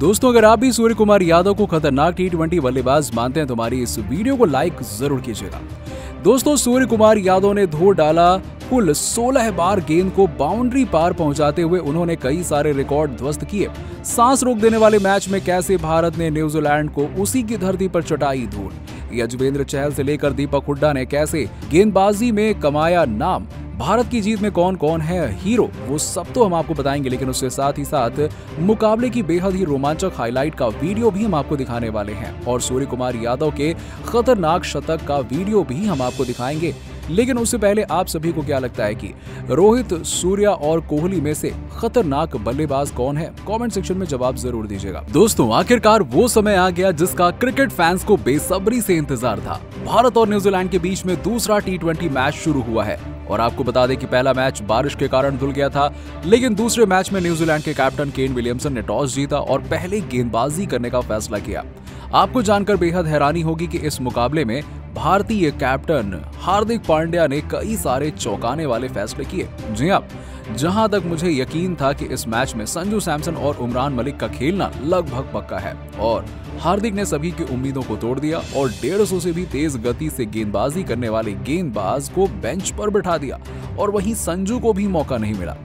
दोस्तों, अगर आप भी सूर्य कुमार यादव को खतरनाक टी20 बल्लेबाज मानते हैं तो हमारी इस वीडियो को लाइक जरूर कीजिएगा। दोस्तों, सूर्य कुमार यादव ने धो डाला कुल 16 बार गेंद को बाउंड्री पार पहुंचाते हुए उन्होंने कई सारे रिकॉर्ड ध्वस्त किए। सांस रोक देने वाले मैच में कैसे भारत ने न्यूजीलैंड को उसी की धरती पर चटाई धूल। यजुवेंद्र चहल से लेकर दीपक हुड्डा ने कैसे गेंदबाजी में कमाया नाम। भारत की जीत में कौन कौन है हीरो, वो सब तो हम आपको बताएंगे, लेकिन उसके साथ ही साथ मुकाबले की बेहद ही रोमांचक हाईलाइट का वीडियो भी हम आपको दिखाने वाले हैं और सूर्य कुमार यादव के खतरनाक शतक का वीडियो भी हम आपको दिखाएंगे। लेकिन उससे पहले आप सभी को क्या लगता है कि रोहित, सूर्या और कोहली में से खतरनाक बल्लेबाज कौन है? कमेंट सेक्शन में जवाब जरूर दीजिएगा। दोस्तों, आखिरकार वो समय आ गया जिसका क्रिकेट फैंस को बेसब्री से इंतजार था। भारत और न्यूजीलैंड के बीच में दूसरा टी20 मैच शुरू हुआ है और आपको बता दें कि पहला मैच बारिश के कारण धुल गया था, लेकिन दूसरे मैच में न्यूजीलैंड के कैप्टन केन विलियमसन ने टॉस जीता और पहले गेंदबाजी करने का फैसला किया। आपको जानकर बेहद हैरानी होगी कि इस मुकाबले में भारतीय कैप्टन हार्दिक पांड्या ने कई सारे चौंकाने वाले फैसले किए। जी हां, जहां तक मुझे यकीन था कि इस मैच में संजू सैमसन और उमरान मलिक का खेलना लगभग पक्का है और हार्दिक ने सभी की उम्मीदों को तोड़ दिया और 150 से भी तेज गति से गेंदबाजी करने वाले गेंदबाज को बेंच पर बिठा दिया और वहीं संजू को भी मौका नहीं मिला।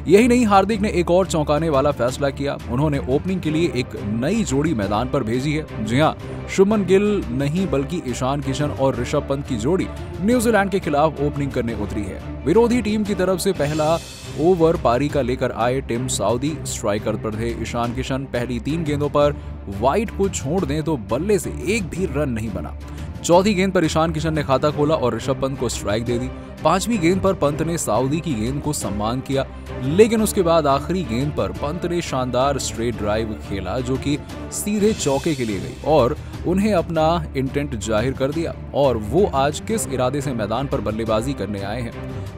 यही नहीं, हार्दिक ने एक और चौंकाने वाला फैसला किया। उन्होंने ओपनिंग के लिए एक नई जोड़ी मैदान पर भेजी है। जी हां, शुभमन गिल नहीं बल्कि ईशान किशन और ऋषभ पंत की जोड़ी न्यूजीलैंड के खिलाफ ओपनिंग करने उतरी है। विरोधी टीम की तरफ से पहला ओवर पारी का लेकर आए टिम साउदी, स्ट्राइकर पर थे ईशान किशन। पहली 3 गेंदों पर वाइड को छोड़ दें तो बल्ले से एक भी रन नहीं बना। चौथी गेंद पर ईशान किशन ने खाता खोला और ऋषभ पंत को स्ट्राइक दे दी। 5वीं गेंद पर पंत ने साउदी की गेंद को सम्मान किया, लेकिन उसके बाद आखिरी गेंद पर पंत ने शानदार स्ट्रेट ड्राइव खेला जो कि सीधे चौके के लिए गई और उन्हें अपना इंटेंट जाहिर कर दिया और वो आज किस इरादे से मैदान पर बल्लेबाजी करने आए हैं।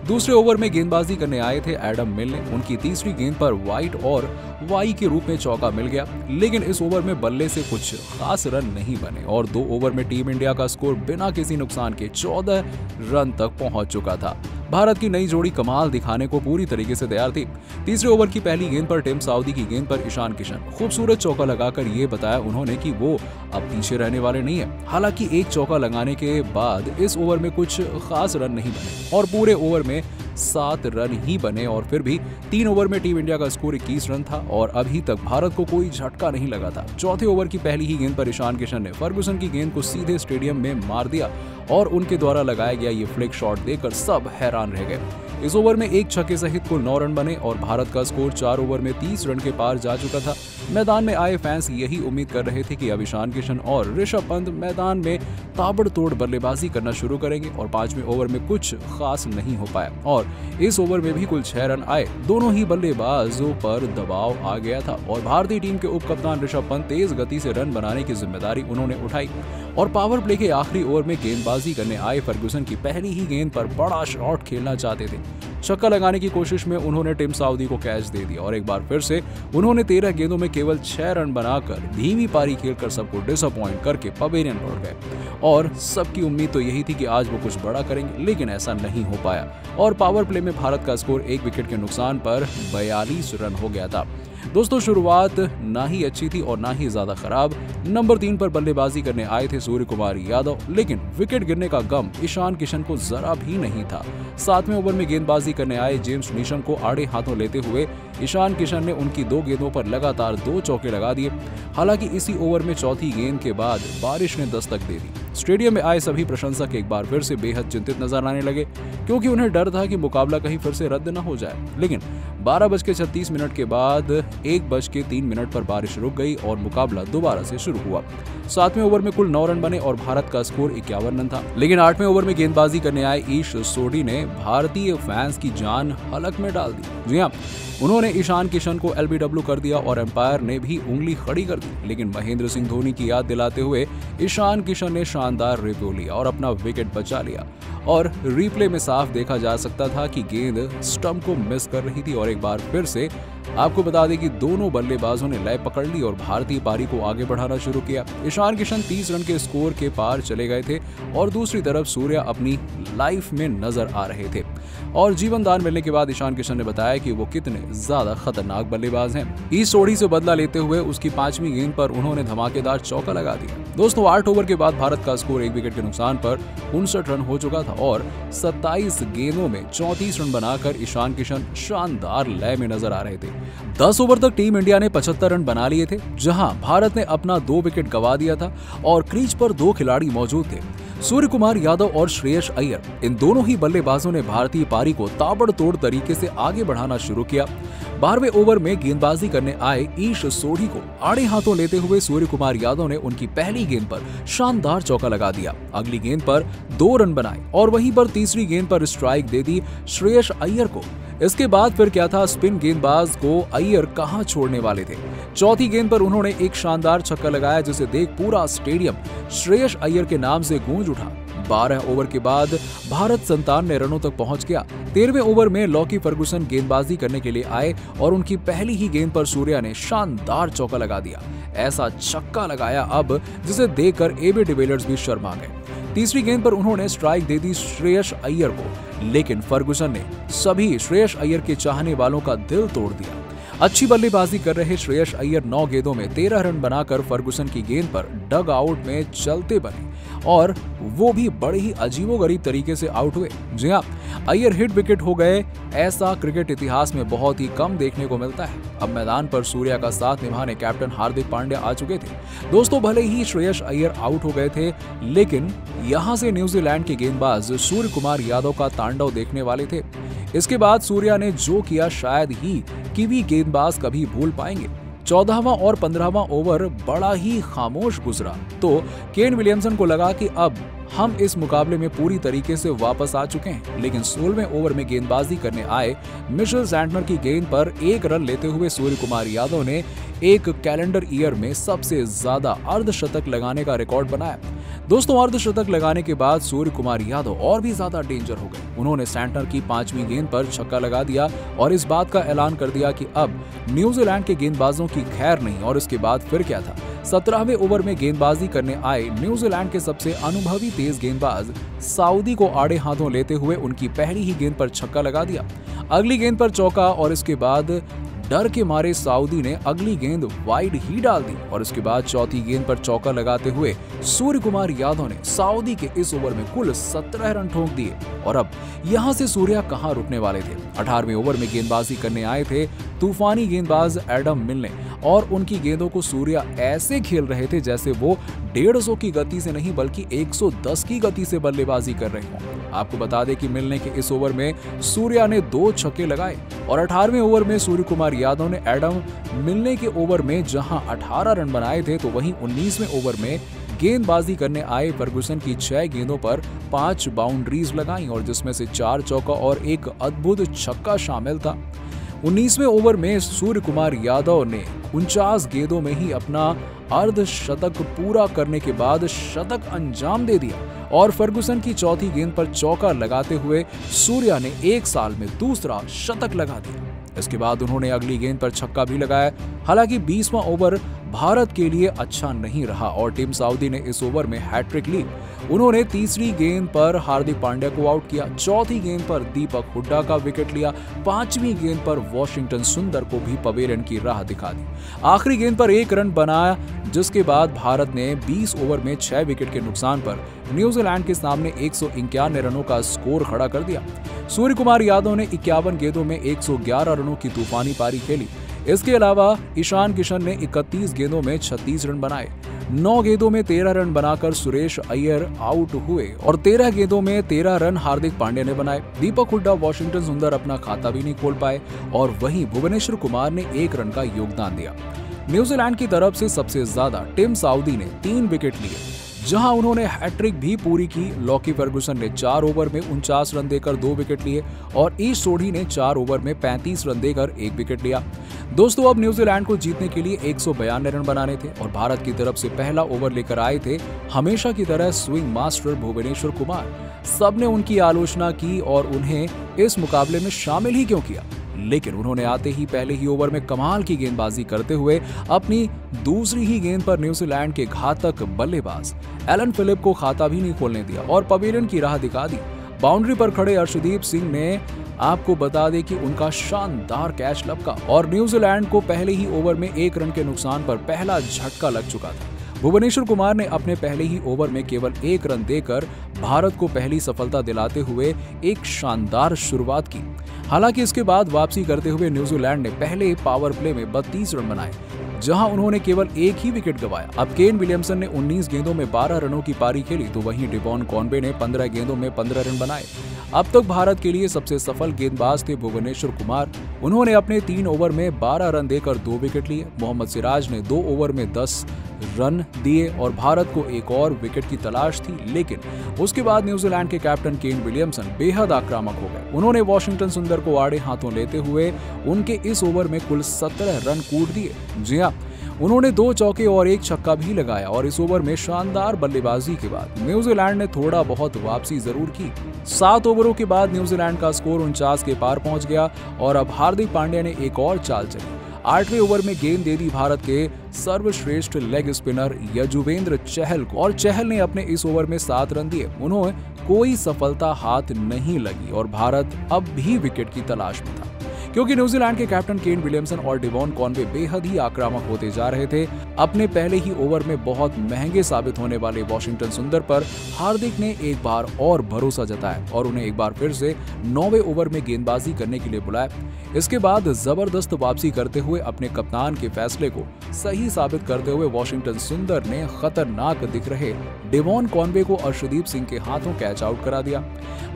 दूसरे ओवर में गेंदबाजी करने आए थे एडम मिल ने। उनकी तीसरी गेंद पर वाइड और वाई के रूप में चौका मिल गया, लेकिन इस ओवर में बल्ले से कुछ खास रन नहीं बने और 2 ओवर में टीम इंडिया का स्कोर बिना किसी नुकसान के 14 रन तक पहुंच चुका था। भारत की नई जोड़ी कमाल दिखाने को पूरी तरीके से तैयार थी। तीसरे ओवर की पहली गेंद पर टिम साउदी की गेंद पर ईशान किशन खूबसूरत चौका लगाकर ये बताया उन्होंने कि वो अब पीछे रहने वाले नहीं है। हालांकि एक चौका लगाने के बाद इस ओवर में कुछ खास रन नहीं बने और पूरे ओवर में 7 रन ही बने और फिर भी 3 ओवर में टीम इंडिया का स्कोर 21 रन था और अभी तक भारत को कोई झटका नहीं लगा था। चौथे ओवर की पहली ही गेंद पर ईशान किशन ने फर्गुसन की गेंद को सीधे स्टेडियम में मार दिया और उनके द्वारा लगाया गया ये फ्लिक शॉट देखकर सब हैरान रह गए। इस ओवर में एक छक्के सहित कुल 9 रन बने और भारत का स्कोर 4 ओवर में 30 रन के पार जा चुका था। मैदान में आए फैंस यही उम्मीद कर रहे थे कि अब ईशान किशन और ऋषभ पंत मैदान में ताबड़तोड़ बल्लेबाजी करना शुरू करेंगे और 5वें ओवर में कुछ खास नहीं हो पाया और इस ओवर में भी कुल 6 रन आए। दोनों ही बल्लेबाजों पर दबाव आ गया था और भारतीय टीम के उप कप्तान ऋषभ पंत तेज गति से रन बनाने की जिम्मेदारी उन्होंने उठाई और पावर प्ले के आखिरी ओवर में गेंदबाजी करने आए फर्गुसन की पहली ही गेंद पर बड़ा शॉट खेलना चाहते थे। छक्का लगाने की कोशिश में उन्होंने टिम साउदी को कैच दे दिया और एक बार फिर से उन्होंने 13 गेंदों में केवल 6 रन बनाकर धीमी पारी खेलकर सबको डिसअपॉइंट करके पवेलियन लौट गए और सबकी उम्मीद तो यही थी कि आज वो कुछ बड़ा करेंगे, लेकिन ऐसा नहीं हो पाया और पावर प्ले में भारत का स्कोर 1 विकेट के नुकसान पर 42 रन हो गया था। दोस्तों, शुरुआत ना ही अच्छी थी और ना ही ज्यादा खराब। नंबर 3 पर बल्लेबाजी करने आए थे सूर्य कुमार यादव, लेकिन विकेट गिरने का गम ईशान किशन को जरा भी नहीं था। 7वें ओवर में गेंदबाजी करने आए जेम्स नीशम को आड़े हाथों लेते हुए ईशान किशन ने उनकी 2 गेंदों पर लगातार 2 चौके लगा दिए। हालांकि इसी ओवर में चौथी गेंद के बाद बारिश ने दस्तक दे दी। स्टेडियम में आए सभी प्रशंसक एक बार फिर से बेहद चिंतित नजर आने लगे क्योंकि उन्हें डर था कि मुकाबला कहीं फिर से रद्द न हो जाए। लेकिन 12:36 के बाद 1:03 पर बारिश रुक गई और मुकाबला दोबारा से शुरू हुआ। 7वें ओवर में कुल 9 रन बने और भारत का स्कोर 51 रन था, लेकिन 8वें ओवर में गेंदबाजी करने आए ईश सोडी ने भारतीय फैंस की जान हलक में डाल दी। जी हां, उन्होंने ईशान किशन को एलबीडब्ल्यू कर दिया और एम्पायर ने भी उंगली खड़ी कर दी, लेकिन महेंद्र सिंह धोनी की याद दिलाते हुए ईशान किशन ने शानदार रिव्यू लिया और अपना विकेट बचा लिया और रिप्ले में साफ देखा जा सकता था कि गेंद स्टंप को मिस कर रही थी और एक बार फिर से आपको बता दें कि दोनों बल्लेबाजों ने लय पकड़ ली और भारतीय पारी को आगे बढ़ाना शुरू किया। ईशान किशन 30 रन के स्कोर के पार चले गए थे और दूसरी तरफ सूर्या अपनी लाइफ में नजर आ रहे थे और जीवन दान मिलने के बाद ईशान किशन ने बताया कि वो कितने ज्यादा खतरनाक बल्लेबाज हैं। इस सोढ़ी से बदला लेते हुए उसकी 5वीं गेंद पर उन्होंने धमाकेदार चौका लगा दिया। दोस्तों 8 ओवर के बाद भारत का स्कोर 1 विकेट के नुकसान पर 59 रन हो चुका था और 27 गेंदों में 34 रन बनाकर ईशान किशन शानदार लय में नजर आ रहे थे। 10 ओवर तक टीम इंडिया ने 75 रन बना लिए थे, जहां भारत ने अपना 2 विकेट गंवा दिया था और क्रीज पर 2 खिलाड़ी मौजूद थे, सूर्य कुमार यादव और श्रेयस अय्यर। इन दोनों ही बल्लेबाजों ने भारतीय पारी को ताबड़तोड़ तरीके से आगे बढ़ाना शुरू किया। 12वें ओवर में गेंदबाजी करने आए ईश सोढ़ी को आड़े हाथों लेते हुए सूर्य कुमार यादव ने उनकी पहली गेंद पर शानदार चौका लगा दिया। अगली गेंद पर 2 रन बनाए और वहीं पर तीसरी गेंद पर स्ट्राइक दे दी श्रेयस अय्यर को। इसके बाद फिर क्या था, स्पिन गेंदबाज को अय्यर कहां छोड़ने वाले थे। चौथी गेंद पर उन्होंने एक शानदार छक्का लगाया जिसे देख पूरा स्टेडियम श्रेयस अय्यर के नाम से गूंज उठा। 12 ओवर के बाद भारत 97 रनों तक पहुंच गया। 13वें ओवर में लॉकी फर्गुसन गेंदबाजी करने के लिए आए और उनकी पहली ही गेंद पर सूर्या ने शानदार चौका लगा दिया। ऐसा छक्का लगाया अब जिसे देखकर एबी डिविलियर्स भी शर्मा गए। तीसरी गेंद पर उन्होंने स्ट्राइक दे दी श्रेयस अय्यर को, लेकिन फर्गुसन ने सभी श्रेयस अय्यर के चाहने वालों का दिल तोड़ दिया। अच्छी बल्लेबाजी कर रहे श्रेयस अय्यर 9 गेंदों में 13 रन बनाकर फर्गुसन की गेंद पर डग आउट में चलते बने और वो भी बड़े ही अजीबोगरीब तरीके से आउट हुए। जी हाँ, अय्यर हिट विकेट हो गए। ऐसा क्रिकेट इतिहास में बहुत ही कम देखने को मिलता है। अब मैदान पर सूर्या का साथ निभाने कैप्टन हार्दिक पांड्या आ चुके थे। दोस्तों भले ही श्रेयस अय्यर आउट हो गए थे, लेकिन यहां से न्यूजीलैंड के गेंदबाज सूर्य कुमार यादव का तांडव देखने वाले थे। इसके बाद सूर्या ने जो किया शायद ही कीवी गेंदबाज कभी भूल पाएंगे। 14वां और 15वां ओवर बड़ा ही खामोश गुजरा तो केन विलियमसन को लगा कि अब हम इस मुकाबले में पूरी तरीके से वापस आ चुके हैं, लेकिन 16वें ओवर में गेंदबाजी करने आए मिशेल सैंटनर की गेंद पर 1 रन लेते हुए सूर्य कुमार यादव ने एक कैलेंडर ईयर में सबसे ज्यादा अर्धशतक लगाने का रिकॉर्ड बनाया। दोस्तों अर्धशतक लगाने के बाद सूर्य कुमार यादव और भी ज्यादा डेंजर हो गए। उन्होंने सैंटनर की 5वीं गेंद पर छक्का लगा दिया और इस बात का ऐलान कर दिया कि अब न्यूजीलैंड के गेंदबाजों की खैर नहीं। और इसके बाद फिर क्या था, 17वें ओवर में गेंदबाजी करने आए न्यूजीलैंड के सबसे अनुभवी तेज गेंदबाज सऊदी को आड़े हाथों लेते हुए उनकी पहली ही गेंद पर छक्का लगा दिया। अगली गेंद पर चौका और इसके बाद डर के मारे सऊदी ने अगली गेंद वाइड ही डाल दी और इसके बाद चौथी गेंद पर चौका लगाते हुए सूर्य कुमार यादव ने सऊदी के इस ओवर में कुल 17 रन ठोक दिए। और अब यहां से सूर्या कहां रुकने वाले थे। 18वें ओवर में गेंदबाजी करने आए थे तूफानी गेंदबाज एडम मिलने और उनकी गेंदों को सूर्या ऐसे खेल रहे थे जैसे वो 150 की गति से नहीं बल्कि 110 की गति से बल्लेबाजी कर रहे हों। आपको बता दें कि मिलने के इस ओवर में सूर्या ने 2 छक्के लगाए और 18वें ओवर में सूर्य कुमार यादव ने एडम मिलने के ओवर में जहां 18 रन बनाए थे तो वहीं 19वें ओवर में गेंदबाजी करने आए फर्गुसन की 6 गेंदों पर 5 बाउंड्रीज लगाई और जिसमें से 4 चौका और एक अद्भुत छक्का शामिल था। 19वें ओवर में सूर्य कुमार यादव ने 49 गेंदों में ही अपना अर्धशतक पूरा करने के बाद शतक अंजाम दे दिया और फर्गुसन की चौथी गेंद पर चौका लगाते हुए सूर्या ने 1 साल में दूसरा शतक लगा दिया। इसके बाद उन्होंने अगली गेंद पर छक्का भी लगाया। हालांकि 20वां ओवर भारत के लिए अच्छा नहीं रहा और टीम सऊदी ने इस ओवर में हैट्रिक ली। उन्होंने तीसरी गेंद पर हार्दिक पांड्या को आउट किया, चौथी गेंद पर दीपक हुड्डा का विकेट लिया, 5वीं गेंद पर वॉशिंगटन सुंदर को भी पवेलियन की राह दिखा दी। आखिरी गेंद पर 1 रन बनाया जिसके बाद भारत ने 20 ओवर में 6 विकेट के नुकसान पर न्यूजीलैंड के सामने 191 रनों का स्कोर खड़ा कर दिया। सूर्य कुमार यादव ने 51 गेंदों में 111 रनों की तूफानी पारी खेली। इसके अलावा ईशान किशन ने 31 गेंदों में 36 रन बनाए। 9 गेंदों में 13 रन बनाकर सुरेश अय्यर आउट हुए और 13 गेंदों में 13 रन हार्दिक पांड्या ने बनाए। दीपक हुड्डा, वॉशिंगटन सुंदर अपना खाता भी नहीं खोल पाए और वहीं भुवनेश्वर कुमार ने 1 रन का योगदान दिया। न्यूजीलैंड की तरफ से सबसे ज्यादा टिम साउदी ने 3 विकेट लिए, जहां उन्होंने हैट्रिक भी पूरी की। लॉकी फर्गुसन ने 4 ओवर में 49 रन देकर 2 विकेट लिए और ईश सोढ़ी ने 4 ओवर में 35 रन देकर 1 विकेट लिया। दोस्तों अब न्यूजीलैंड को जीतने के लिए 192 रन बनाने थे और भारत की तरफ से पहला ओवर लेकर आए थे हमेशा की तरह स्विंग मास्टर भुवनेश्वर कुमार। सबने उनकी आलोचना की और उन्हें इस मुकाबले में शामिल ही क्यों किया, लेकिन उन्होंने आते ही पहले ही ओवर में कमाल की गेंदबाजी करते हुए अपनी दूसरी ही गेंद पर न्यूजीलैंड के घातक बल्लेबाज एलन फिलिप को खाता भी नहीं खोलने दिया और पवेलियन की राह दिखा दी। बाउंड्री पर खड़े अर्शदीप सिंह ने आपको बता दें कि उनका शानदार कैच लपका और न्यूजीलैंड को पहले ही ओवर में 1 रन के नुकसान पर पहला झटका लग चुका था। भुवनेश्वर कुमार ने अपने पहले ही ओवर में केवल 1 रन देकर भारत को पहली सफलता दिलाते हुए एक शानदार शुरुआत की। हालांकि इसके बाद वापसी करते हुए न्यूजीलैंड ने पहले पावर प्ले में 32 रन बनाए, जहां उन्होंने केवल एक ही विकेट गंवाया। अब केन विलियमसन ने 19 गेंदों में 12 रनों की पारी खेली, तो वहीं डेवॉन कॉनवे ने 15 गेंदों में 15 रन बनाए। अब तक भारत के लिए सबसे सफल गेंदबाज थे भुवनेश्वर कुमार। उन्होंने अपने 3 ओवर में 12 रन देकर 2 विकेट लिए। मोहम्मद सिराज ने 2 ओवर में 10 रन दिए और भारत को एक और विकेट की तलाश थी, लेकिन उसके बाद न्यूजीलैंड के कैप्टन केन विलियमसन बेहद आक्रामक हो गए। उन्होंने वॉशिंगटन सुंदर को आड़े हाथों लेते हुए उनके इस ओवर में कुल 17 रन कूट दिए। जी हां, उन्होंने 2 चौके और 1 छक्का भी लगाया और इस ओवर में शानदार बल्लेबाजी के बाद न्यूजीलैंड ने थोड़ा बहुत वापसी जरूर की। 7 ओवरों के बाद न्यूजीलैंड का स्कोर 49 के पार पहुंच गया और अब हार्दिक पांड्या ने एक और चाल चली। 8वें ओवर में गेंद दे दी भारत के सर्वश्रेष्ठ लेग स्पिनर यजुवेंद्र चहल को और चहल ने अपने इस ओवर में 7 रन दिए। उन्हें कोई सफलता हाथ नहीं लगी और भारत अब भी विकेट की तलाश में था, क्योंकि न्यूजीलैंड के कैप्टन केन विलियमसन और डेवॉन कॉनवे बेहद ही आक्रामक होते जा रहे थे। अपने पहले ही ओवर में बहुत महंगे साबित होने वाले वॉशिंगटन सुंदर पर हार्दिक ने एक बार और भरोसा जताया और उन्हें एक बार फिर से 9वें ओवर में गेंदबाजी करने के लिए बुलाया। इसके बाद जबरदस्त वापसी करते हुए अपने कप्तान के फैसले को सही साबित करते हुए वॉशिंगटन सुंदर ने खतरनाक दिख रहे डेवॉन कॉनवे को अर्शदीप सिंह के हाथों कैच आउट करा दिया।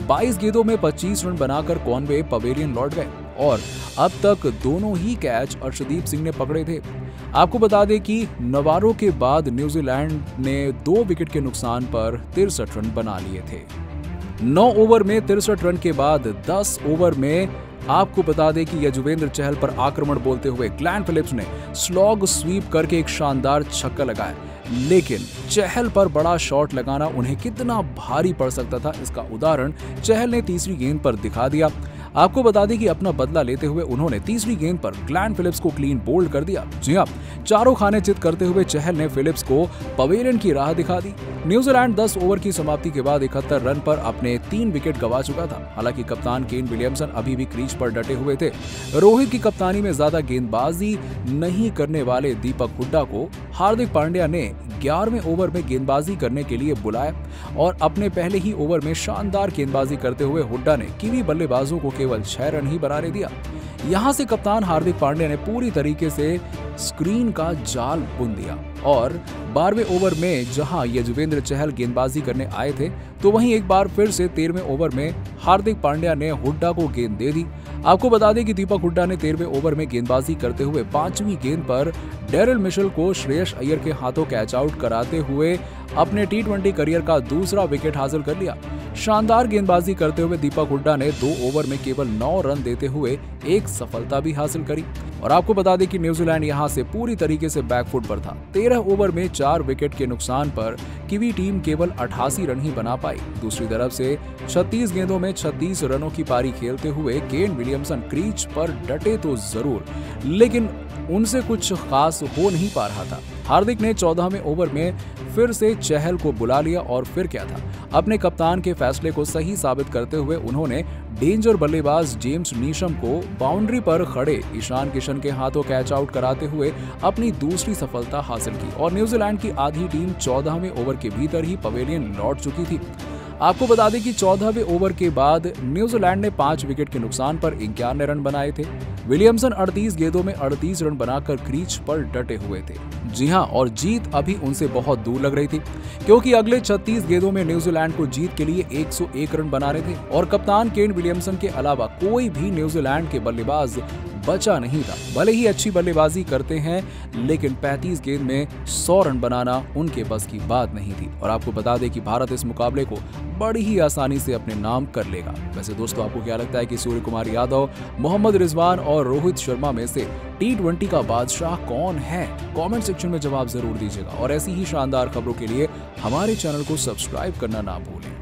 22 गेंदों में 25 रन बनाकर कॉनवे पवेलियन लौट गए और अब तक दोनों ही कैच अर्शदीप सिंह ने पकड़े थे। आपको बता दें कि नवारों के बाद न्यूजीलैंड ने 2 विकेट के नुकसान पर 63 रन बना लिए थे। 9 ओवर में 63 रन के बाद 10 ओवर में आपको बता दें कि यजुवेंद्र चहल पर आक्रमण बोलते हुए ग्लेन फिलिप्स ने स्लॉग स्वीप करके एक शानदार छक्का लगाया, लेकिन चहल पर बड़ा शॉट लगाना उन्हें कितना भारी पड़ सकता था, इसका उदाहरण चहल ने तीसरी गेंद पर दिखा दिया। आपको बता दें कि अपना बदला लेते हुए उन्होंने तीसरी गेंद पर ग्लेन फिलिप्स को क्लीन बोल्ड कर दिया। जी हां, चारों खाने चित करते हुए चहल ने फिलिप्स को पवेलियन की राह दिखा दी। न्यूजीलैंड 10 ओवर की समाप्ति के बाद 71 रन पर अपने 3 विकेट गंवा चुका था। हालांकि कप्तान केन विलियमसन अभी भी क्रीज पर डटे हुए थे। रोहित की कप्तानी में ज्यादा गेंदबाजी नहीं करने वाले दीपक हुड्डा को हार्दिक पांड्या ने 11वें ओवर में गेंदबाजी करने के लिए बुलाया और अपने पहले ही ओवर में शानदार गेंदबाजी करते हुए हुड्डा ने कीवी बल्लेबाजों को केवल 6 रन ही बनाने दिया। यहां से कप्तान हार्दिक पांड्या ने पूरी तरीके से स्क्रीन का जाल बुन दिया और 12वें ओवर में जहां यजुवेंद्र चहल गेंदबाजी करने आए थे, तो वहीं एक बार फिर से 13वें ओवर में हार्दिक पांड्या ने हुड्डा को गेंद दे दी। आपको बता दें कि दीपक हुड्डा ने 13वें ओवर में गेंदबाजी करते हुए 5वीं गेंद पर डेरिल मिशेल को श्रेयस अय्यर के हाथों कैच आउट कराते हुए अपने T20 करियर का दूसरा विकेट हासिल कर लिया। शानदार गेंदबाजी करते हुए दीपक हुड्डा ने 2 ओवर में केवल 9 रन देते हुए एक सफलता भी हासिल करी और आपको बता दें कि न्यूजीलैंड यहां से पूरी तरीके से बैकफुट पर था। 13 ओवर में 4 विकेट के नुकसान पर कीवी टीम केवल 88 रन ही बना पाई। दूसरी तरफ से 36 गेंदों में 36 रनों की पारी खेलते हुए केन विलियमसन क्रीज पर डटे तो जरूर, लेकिन उनसे कुछ खास हो नहीं पा रहा था। हार्दिक ने 14वें ओवर में फिर से चहल को बुला लिया और फिर क्या था, अपने कप्तान के फैसले को सही साबित करते हुए उन्होंने डेंजर बल्लेबाज जेम्स नीशम को बाउंड्री पर खड़े ईशान किशन के हाथों कैच आउट कराते हुए अपनी दूसरी सफलता हासिल की और न्यूजीलैंड की आधी टीम 14वें ओवर के भीतर ही पवेलियन लौट चुकी थी। आपको बता दें कि 14वें ओवर के बाद न्यूजीलैंड ने 5 विकेट के नुकसान पर 51 रन बनाए थे। विलियमसन 38 गेंदों में 38 रन बनाकर क्रीज पर डटे हुए थे। जी हां, और जीत अभी उनसे बहुत दूर लग रही थी, क्योंकि अगले 36 गेंदों में न्यूजीलैंड को जीत के लिए 101 रन बनाने थे और कप्तान केन विलियमसन के अलावा कोई भी न्यूजीलैंड के बल्लेबाज बचा नहीं था। भले ही अच्छी बल्लेबाजी करते हैं, लेकिन 35 गेंद में 100 रन बनाना उनके बस की बात नहीं थी और आपको बता दें कि भारत इस मुकाबले को बड़ी ही आसानी से अपने नाम कर लेगा। वैसे दोस्तों, आपको क्या लगता है कि सूर्य कुमार यादव, मोहम्मद रिजवान और रोहित शर्मा में से T20 का बादशाह कौन है? कमेंट सेक्शन में जवाब जरूर दीजिएगा और ऐसी ही शानदार खबरों के लिए हमारे चैनल को सब्सक्राइब करना ना भूलें।